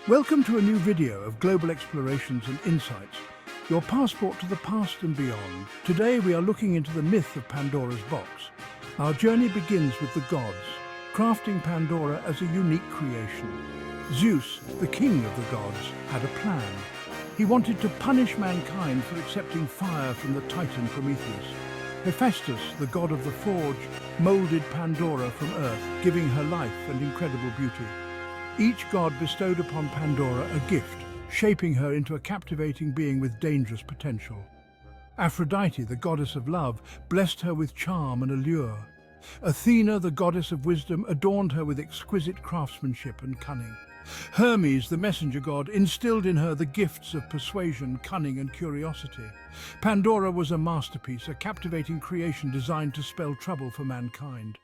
Welcome to a new video of global explorations and insights, your passport to the past and beyond. Today we are looking into the myth of Pandora's box. Our journey begins with the gods, crafting Pandora as a unique creation. Zeus, the king of the gods, had a plan. He wanted to punish mankind for accepting fire from the Titan Prometheus. Hephaestus, the god of the forge, molded Pandora from earth, giving her life and incredible beauty. Each god bestowed upon Pandora a gift, shaping her into a captivating being with dangerous potential. Aphrodite, the goddess of love, blessed her with charm and allure. Athena, the goddess of wisdom, adorned her with exquisite craftsmanship and cunning. Hermes, the messenger god, instilled in her the gifts of persuasion, cunning and curiosity. Pandora was a masterpiece, a captivating creation designed to spell trouble for mankind.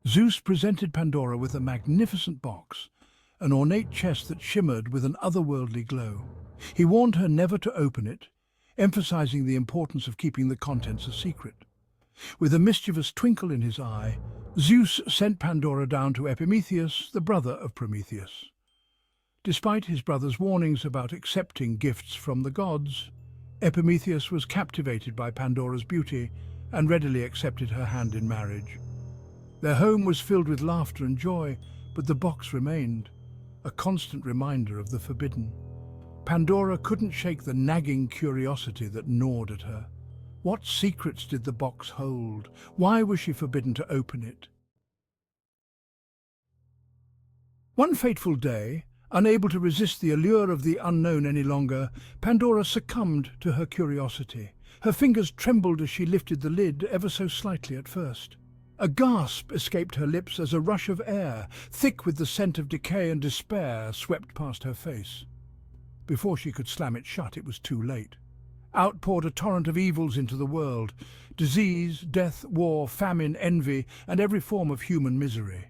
Zeus presented Pandora with a magnificent box, an ornate chest that shimmered with an otherworldly glow. He warned her never to open it, emphasizing the importance of keeping the contents a secret. With a mischievous twinkle in his eye, Zeus sent Pandora down to Epimetheus, the brother of Prometheus. Despite his brother's warnings about accepting gifts from the gods, Epimetheus was captivated by Pandora's beauty and readily accepted her hand in marriage. Their home was filled with laughter and joy, but the box remained, a constant reminder of the forbidden. Pandora couldn't shake the nagging curiosity that gnawed at her. What secrets did the box hold? Why was she forbidden to open it? One fateful day, unable to resist the allure of the unknown any longer, Pandora succumbed to her curiosity. Her fingers trembled as she lifted the lid, ever so slightly at first. A gasp escaped her lips as a rush of air, thick with the scent of decay and despair, swept past her face. Before she could slam it shut, it was too late. Out poured a torrent of evils into the world: disease, death, war, famine, envy, and every form of human misery.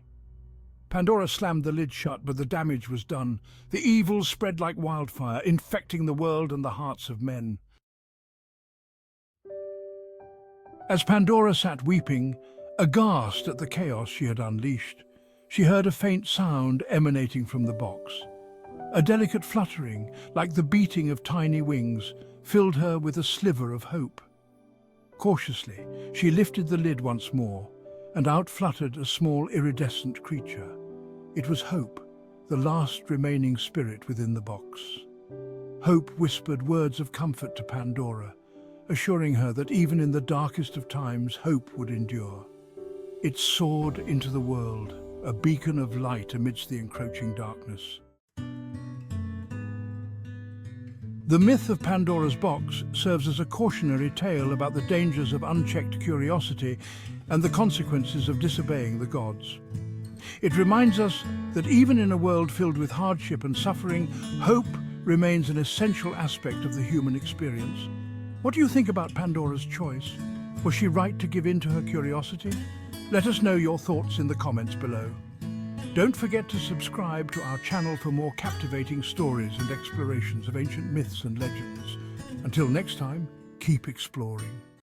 Pandora slammed the lid shut, but the damage was done. The evils spread like wildfire, infecting the world and the hearts of men. As Pandora sat weeping, aghast at the chaos she had unleashed, she heard a faint sound emanating from the box. A delicate fluttering, like the beating of tiny wings, filled her with a sliver of hope. Cautiously, she lifted the lid once more, and out fluttered a small iridescent creature. It was Hope, the last remaining spirit within the box. Hope whispered words of comfort to Pandora, assuring her that even in the darkest of times, hope would endure. It soared into the world, a beacon of light amidst the encroaching darkness. The myth of Pandora's box serves as a cautionary tale about the dangers of unchecked curiosity and the consequences of disobeying the gods. It reminds us that even in a world filled with hardship and suffering, hope remains an essential aspect of the human experience. What do you think about Pandora's choice? Was she right to give in to her curiosity? Let us know your thoughts in the comments below. Don't forget to subscribe to our channel for more captivating stories and explorations of ancient myths and legends. Until next time, keep exploring.